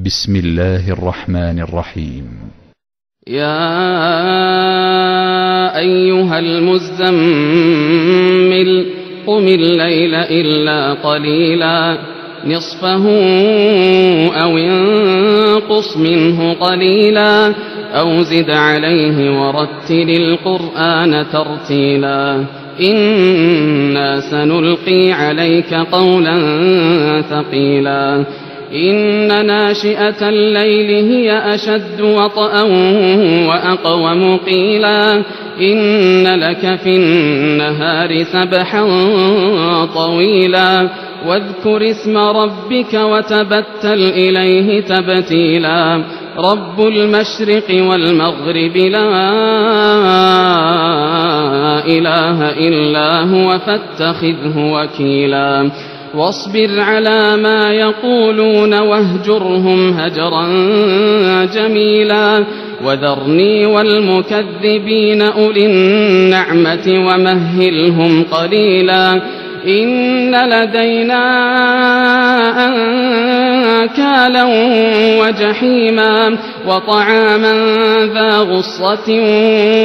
بسم الله الرحمن الرحيم. يا أيها المزمل قم الليل إلا قليلا نصفه أو انقص منه قليلا أو زد عليه ورتل القرآن ترتيلا إنا سنلقي عليك قولا ثقيلا إن ناشئة الليل هي أشد وطئا وأقوم قيلا إن لك في النهار سبحا طويلا واذكر اسم ربك وتبتل إليه تبتيلا رب المشرق والمغرب لا إله إلا هو فاتخذه وكيلا واصبر على ما يقولون واهجرهم هجرا جميلا وذرني والمكذبين أولي النعمة ومهلهم قليلا إن لدينا أنكالا وجحيما وطعاما ذا غصة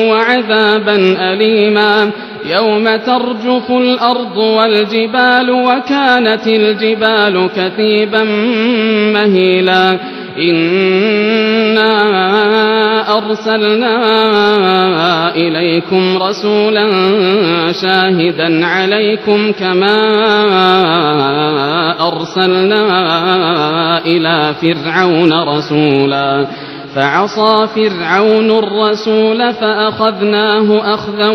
وعذابا أليما يوم ترجف الأرض والجبال وكانت الجبال كثيبا مهيلا إنا أرسلنا إليكم رسولا شاهدا عليكم كما أرسلنا إلى فرعون رسولا فعصى فرعون الرسول فأخذناه أخذا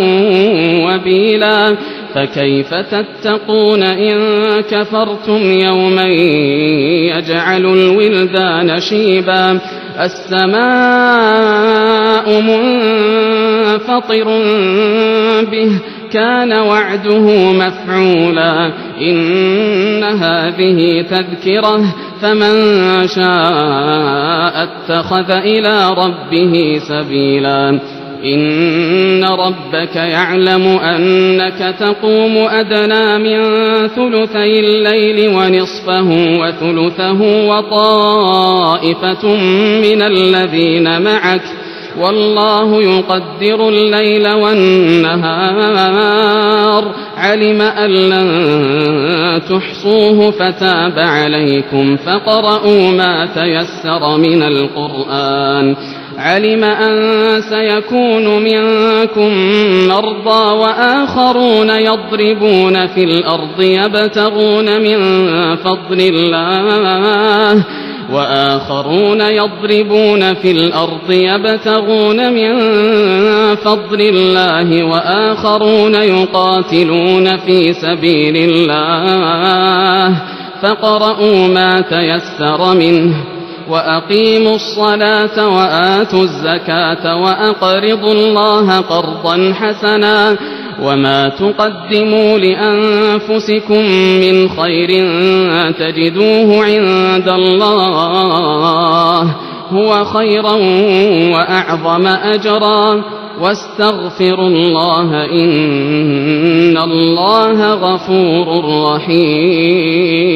وبيلا فكيف تتقون إن كفرتم يوما يجعل الولدان شيبا السماء منفطر به كان وعده مفعولا إن هذه تذكرة فمن شاء اتخذ إلى ربه سبيلا إن ربك يعلم أنك تقوم أدنى من ثلثي الليل ونصفه وثلثه وطائفة من الذين معك والله يقدر الليل والنهار علم أن لن تحصوه فتاب عليكم فقرؤوا ما تيسر من القرآن علم أن سيكون منكم مرضى وآخرون يضربون في الأرض يبتغون من فضل الله وآخرون يقاتلون في سبيل الله فاقرؤوا ما تيسر منه وأقيموا الصلاة وآتوا الزكاة وأقرضوا الله قرضا حسنا وما تقدموا لأنفسكم من خير تجدوه عند الله هو خيرا وأعظم أجرا واستغفروا الله إن الله غفور رحيم.